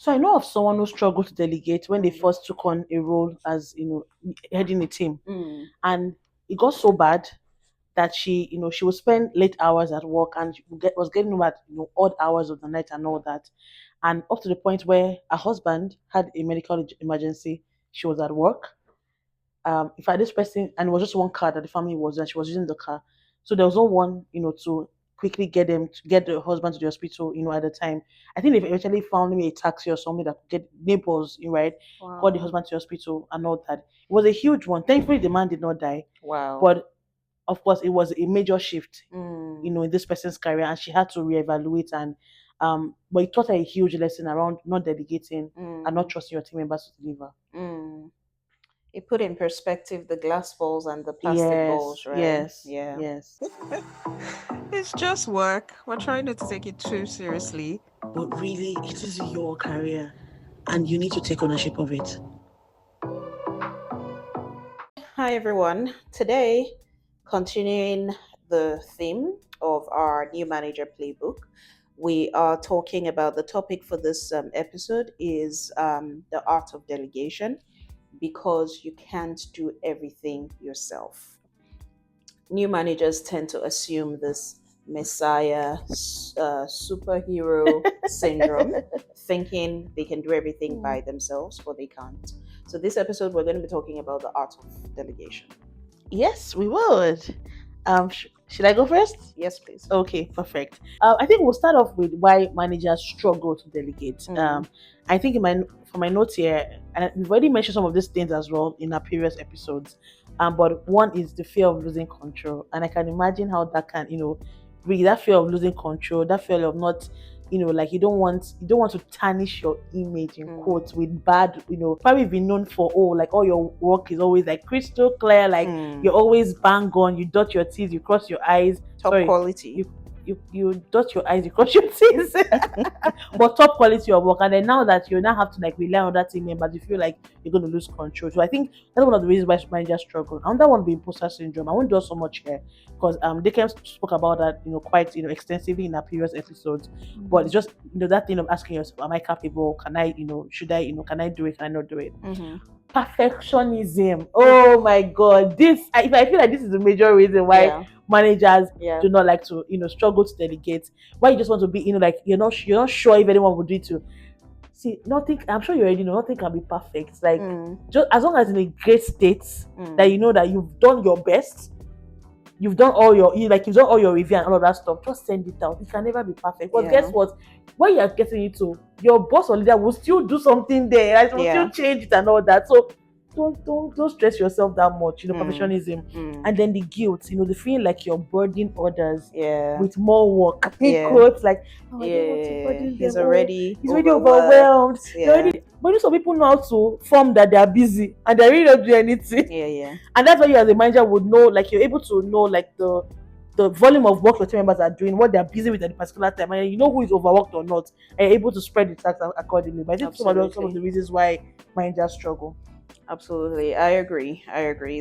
So I know of someone who struggled to delegate when they first took on a role as heading a team, and it got so bad that she would spend late hours at work and was getting home at odd hours of the night and all that, and up to the point where her husband had a medical emergency. She was at work. In fact, this person, and it was just one car that the family was, and she was using the car, so there was no one to quickly get the husband to the hospital at the time. I think they eventually found me a taxi or something that could get neighbors, right, got the Wow. husband to the hospital and all that. It was a huge one. Thankfully the man did not die, Wow. but of course it was a major shift Mm. in this person's career, and she had to reevaluate. And but it taught her a huge lesson around not delegating and not Mm. trusting your team members to deliver. Mm. It put in perspective the glass balls and the plastic Yes, balls, right? yes, Yeah. yes. It's just work. We're trying not to take it too seriously. But really, it is your career, and you need to take ownership of it. Hi, everyone. Today, continuing the theme of our new manager playbook, we are talking about the topic for this episode is the art of delegation, because you can't do everything yourself. New managers tend to assume this messiah superhero syndrome, thinking they can do everything by themselves, but they can't. So this episode we're going to be talking about the art of delegation. Yes, we would. Should I go first? Yes, please. Okay, perfect. I think we'll start off with why managers struggle to delegate. I think for my notes here, and we've already mentioned some of these things as well in our previous episodes. But one is the fear of losing control, and I can imagine how that can, really, that fear of losing control, that fear of not, like you don't want to tarnish your image in quotes with bad, probably be known for like all your work is always like crystal clear, like you're always bang on, you dot your T's, you cross your I's. Top quality. You dot your I's, you cross your T's. But top quality of work. And then now that you now have to like rely on that team members, you feel like you're going to lose control. So I think that's one of the reasons why managers struggle. And that one be imposter syndrome. I won't do so much here because Dickens spoke about that quite extensively in our previous episodes. But it's just that thing of asking yourself, am I capable? Can I should I can I do it? Can I not do it? Perfectionism. Oh my god, I feel like this is the major reason why managers do not like to struggle to delegate. Why you just want to be like you're not sure if anyone would do it to. See, nothing. I'm sure you already know nothing can be perfect. Like just as long as in a great state that you know that you've done your best, you've done all you've done all your review and all of that stuff. Just send it out. It can never be perfect. But guess what? When you are getting it to, your boss or leader will still do something there. Right? Will still change it and all that. So don't stress yourself that much. Professionalism, and then the guilt. The feeling like you're burdening others with more work. Quotes like, oh, I don't want to burden He's them. already overwhelmed. But some people know how to form that they are busy and they really don't do anything. And that's why you as a manager would know, like you're able to know like the volume of work your team members are doing, what they're busy with at the particular time, and you know who is overworked or not, and you're able to spread the tasks accordingly. But I think some of the reasons why managers struggle. Absolutely. I agree.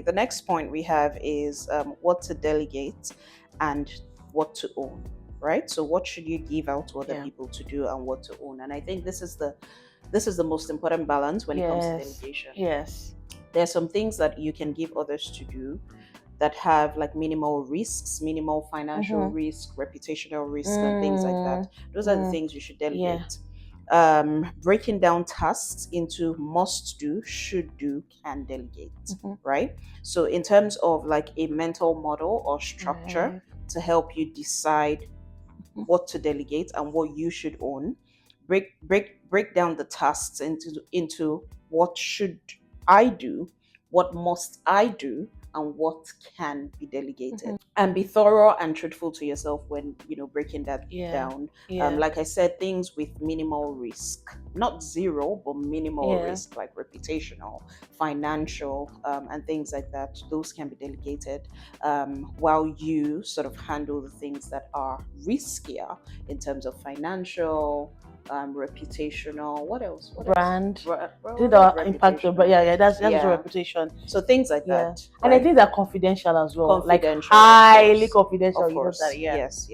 The next point we have is what to delegate and what to own, right? So what should you give out to other people to do and what to own? And I think this is the most important balance when it comes to delegation. Yes. There are some things that you can give others to do that have like minimal risks, minimal financial risk, reputational risk, and things like that. Those are the things you should delegate. Breaking down tasks into must do, should do, can delegate, right? So in terms of like a mental model or structure to help you decide what to delegate and what you should own, break down the tasks into what should I do, what must I do, and what can be delegated. And be thorough and truthful to yourself when breaking that down. Like I said, things with minimal risk, not zero, but minimal risk, like reputational, financial, and things like that. Those can be delegated, while you sort of handle the things that are riskier in terms of financial, reputational. What else? Brand. Impact, but that's your reputation. So things like that, and I think they're confidential as well, confidential, like highly confidential. Of course, that, yes.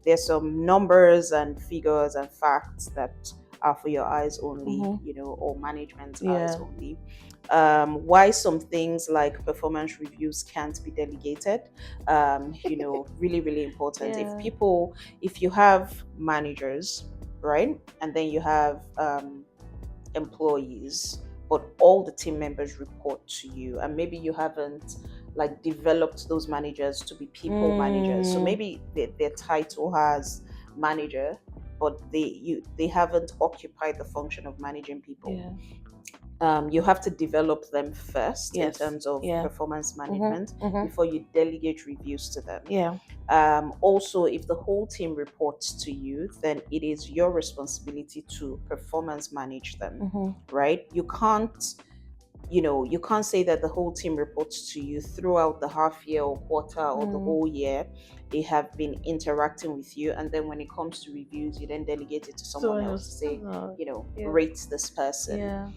There's some numbers and figures and facts that are for your eyes only, or management's eyes Yeah. only. Why some things like performance reviews can't be delegated. Really, really important. Yeah. If you have managers, right, and then you have employees, but all the team members report to you, and maybe you haven't like developed those managers to be people managers. So maybe their title has manager, but they haven't occupied the function of managing people. Yeah. You have to develop them first in Yes. terms of Yeah. performance management Mhm. before you delegate reviews to them. Yeah. Also, if the whole team reports to you, then it is your responsibility to performance manage them, right? You can't say that the whole team reports to you throughout the half year or quarter or the whole year. They have been interacting with you, and then when it comes to reviews, you then delegate it to someone else to say, rate this person. Yeah.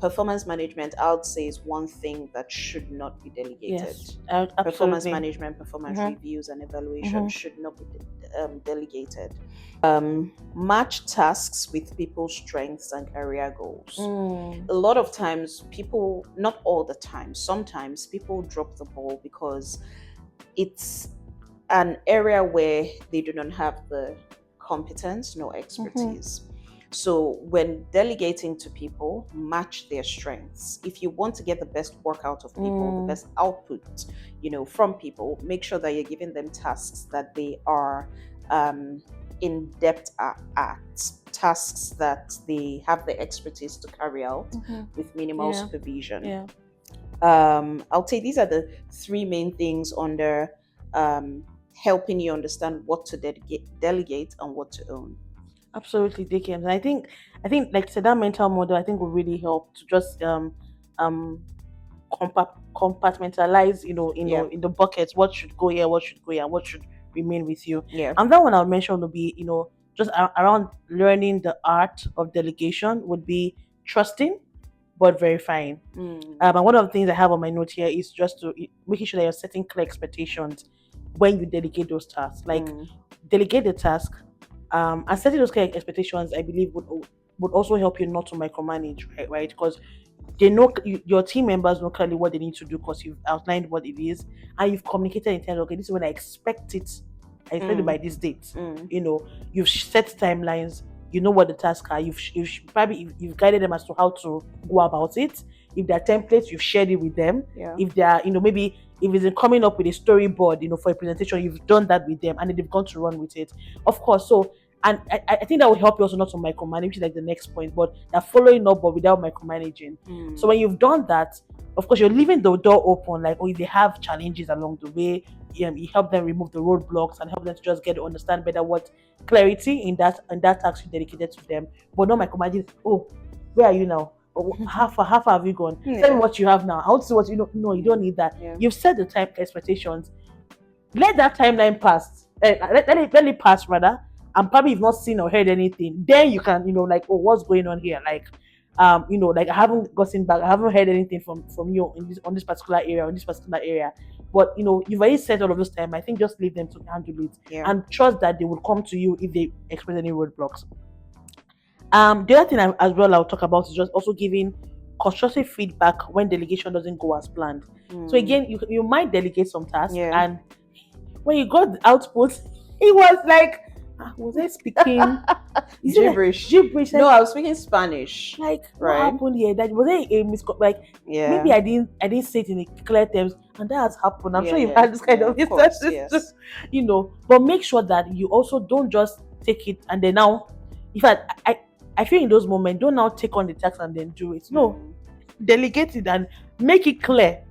Performance management, I would say, is one thing that should not be delegated. Yes. Performance Absolutely. management, performance reviews, and evaluation should not be delegated. Match tasks with people's strengths and career goals. A lot of times people, not all the time, sometimes people drop the ball because it's an area where they do not have the competence, no expertise. So when delegating to people, match their strengths. If you want to get the best work out of people, the best output, from people, make sure that you're giving them tasks that they are in depth at, tasks that they have the expertise to carry out with minimal supervision. Yeah. I'll say these are the three main things under helping you understand what to delegate and what to own. Absolutely, Dickens. I think like you said, that mental model I think will really help to just um compartmentalize, in the buckets, what should go here, what should go here, what should remain with you. Yeah. And that one I'll mention will be, just around learning the art of delegation would be trusting but verifying. And one of the things I have on my note here is just to making sure that you're setting clear expectations when you delegate those tasks. Like delegate the task, and setting those clear expectations, I believe would also help you not to micromanage, right? Because they know your team members know clearly what they need to do because you've outlined what it is and you've communicated in terms of, okay, this is when I expect it. I expect it by this date. You've set timelines. You know what the tasks are. You've guided them as to how to go about it. If there are templates, you've shared it with them. Yeah. If they are, maybe if it's coming up with a storyboard, for a presentation, you've done that with them and they've gone to run with it. Of course. So, and I think that will help you also not to micromanage, which is like the next point, but that following up but without micromanaging. So when you've done that, of course, you're leaving the door open, like, if they have challenges along the way, you help them remove the roadblocks and help them to just get to understand better what clarity in that task you dedicated to them, but not micromanaging. Oh, where are you now? Oh, how far have you gone? Tell me what you have now. I want to see what you know. No, you don't need that. You've set the time expectations. Let that timeline pass. Let it pass rather. And probably you've not seen or heard anything. Then you can, like, oh, what's going on here? Like, like I haven't gotten back. I haven't heard anything from you on this particular area. But you've already set all of this time. I think just leave them to handle it and trust that they will come to you if they express any roadblocks. The other thing as well I'll talk about is just also giving constructive feedback when delegation doesn't go as planned. So again, you might delegate some tasks, and when you got the output, it was like, was I speaking gibberish? Gibberish. No, I was speaking Spanish. Like, right? What happened here? That was a maybe I didn't say it in clear terms, and that has happened. I'm sure you've had this kind of instances, But make sure that you also don't just take it and then now, in fact, I feel in those moments, don't now take on the task and then do it. No, delegate it and make it clear.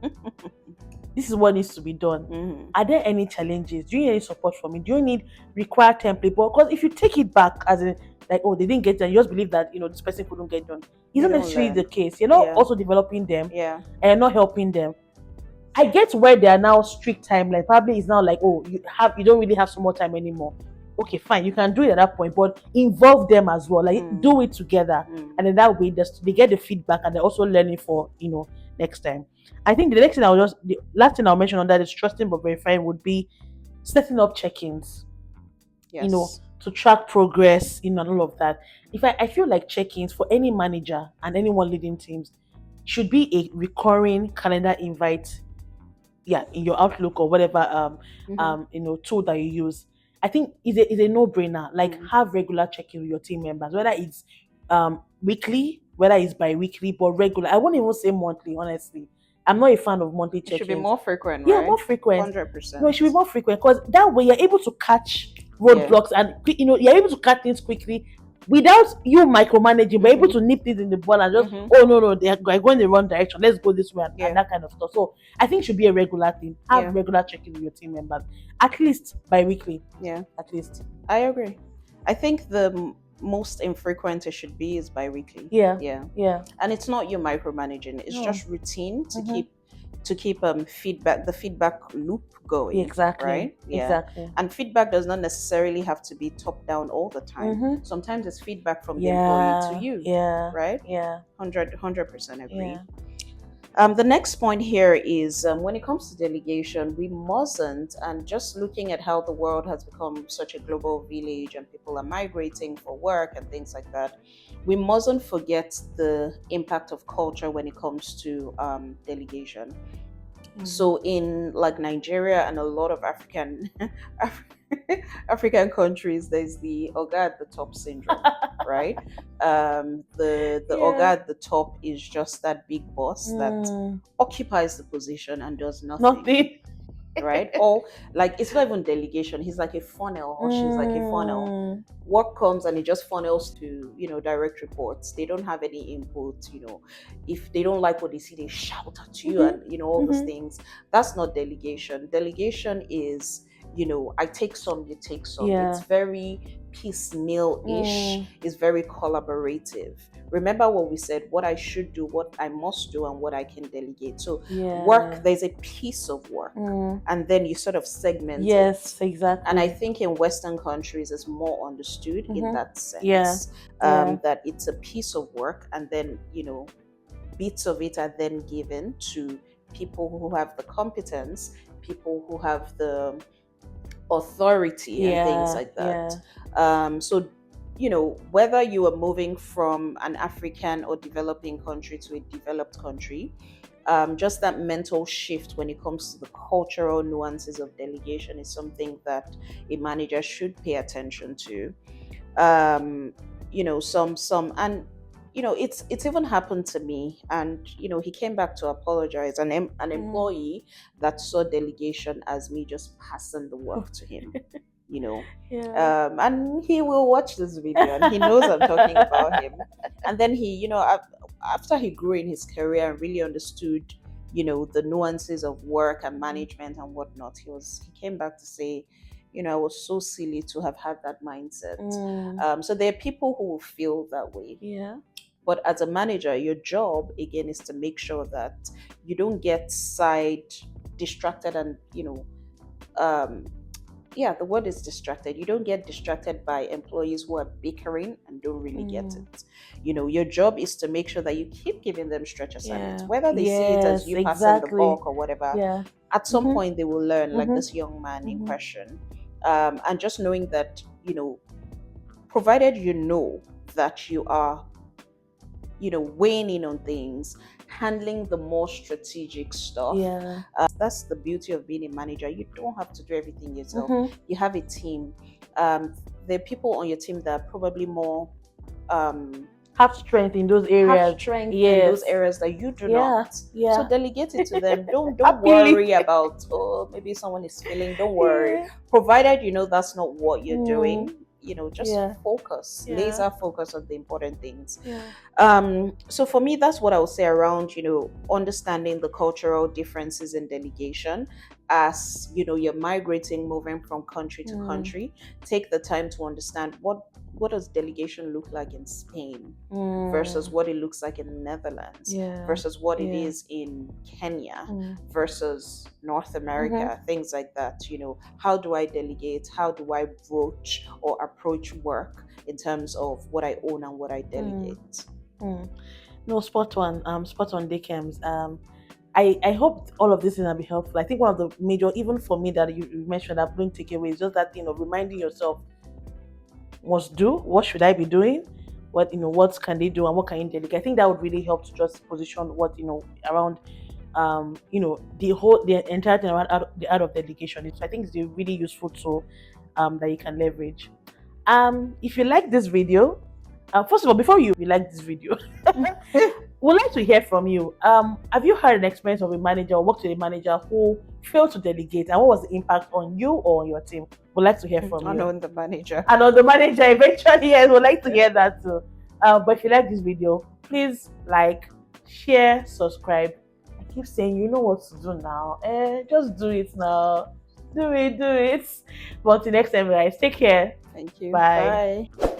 This is what needs to be done. Are there any challenges? Do you need any support from me? Do you need required template? Because if you take it back as in, like, oh, they didn't get done, you just believe that this person couldn't get done. Isn't necessarily the case. You're not also developing them, and you're not helping them. I get where they are now strict timeline. Probably it's now like, oh, you don't really have so much time anymore. Okay, fine, you can do it at that point, but involve them as well. Like, do it together, and in that way, they get the feedback and they're also learning for next time. I think the last thing I'll mention on that is trusting but verifying would be setting up check-ins. Yes. to track progress, and all of that. I feel like check-ins for any manager and anyone leading teams should be a recurring calendar invite, yeah, in your Outlook or whatever tool that you use. I think is a no-brainer. Like, have regular check-in with your team members, whether it's weekly, whether it's bi-weekly, but regular. I won't even say monthly, honestly. I'm not a fan of monthly It should be check-ins. more frequent, Yeah, right? more frequent. 100%. No, it should be more frequent, because that way you're able to catch roadblocks, and you're able to catch things quickly without you micromanaging, but able to nip things in the bud and just, oh no, they're going in the wrong direction. Let's go this way, and that kind of stuff. So I think it should be a regular thing. Have regular checking with your team members, at least bi-weekly. Yeah, at least. I agree. I think the most infrequent it should be is bi-weekly. Yeah. And it's not you micromanaging. It's just routine to keep the feedback loop going. Exactly. Right? Yeah. Exactly. And feedback does not necessarily have to be top down all the time. Sometimes it's feedback from the employee to you. Yeah. Right? Yeah. 100% agree. Yeah. The next point here is when it comes to delegation, we mustn't, and just looking at how the world has become such a global village and people are migrating for work and things like that, we mustn't forget the impact of culture when it comes to delegation. So in like Nigeria and a lot of African countries, there's the Oga at the top syndrome, right? The Oga at the top is just that big boss that occupies the position and does nothing. Right? Or like, it's not even delegation. He's like a funnel, or she's like a funnel. Work comes and it just funnels to, direct reports. They don't have any input. If they don't like what they see, they shout at you and all those things. That's not delegation. Delegation is, I take some, you take some. It's very piecemeal-ish. It's very collaborative. Remember what we said, what I should do, what I must do, and what I can delegate. So work, there's a piece of work, and then you sort of segment it. Yes, exactly. And I think in Western countries it's more understood in that sense. That it's a piece of work, and then, bits of it are then given to people who have the competence, people who have the authority and things like that. So whether you are moving from an African or developing country to a developed country, just that mental shift when it comes to the cultural nuances of delegation is something that a manager should pay attention to. It's even happened to me, and he came back to apologize. An employee that saw delegation as me just passing the work to him. And he will watch this video and he knows I'm talking about him. And then he, after he grew in his career and really understood, the nuances of work and management and whatnot, he came back to say, I was so silly to have had that mindset. So there are people who will feel that way. Yeah. But as a manager, your job again is to make sure that you don't get distracted and, the word is distracted. You don't get distracted by employees who are bickering and don't really get it. Your job is to make sure that you keep giving them stretch assignments, whether they see it as you passing the buck or whatever. At some point, they will learn, like this young man in question. And just knowing that, provided you know that you are, weighing in on things, handling the more strategic stuff. That's the beauty of being a manager. You don't have to do everything yourself. You have a team. There are people on your team that are probably more have strength in those areas. In those areas that you do not. So delegate it to them. Don't worry about, maybe someone is failing. Don't worry. Provided that's not what you're doing. Just focus, laser focus on the important things. So for me, that's what I would say around, understanding the cultural differences in delegation. As you're migrating, moving from country to country, take the time to understand what does delegation look like in Spain versus what it looks like in the Netherlands versus what it is in Kenya versus North America, things like that. How do I delegate? How do I broach or approach work in terms of what I own and what I delegate? No, spot on, Dickems. I hope all of this is going to be helpful. I think one of the major, even for me, that you mentioned, that don't take away, is just that, reminding yourself, must do, what should I be doing, what what can they do, and what can you delegate. I think that would really help to just position what around the entire thing around the art of delegation. So I think it's a really useful tool that you can leverage. If you like this video, first of all, before you like this video, we'd like to hear from you. Have you had an experience of a manager or worked with a manager who failed to delegate, and what was the impact on you or on your team? We'd like to hear from And you. on the manager. And on the manager, eventually, yes, we'd like to hear that too. But if you like this video, please like, share, subscribe. I keep saying, you know what to do now. Just do it now. Do it. But till next time, guys, take care. Thank you. Bye. Bye.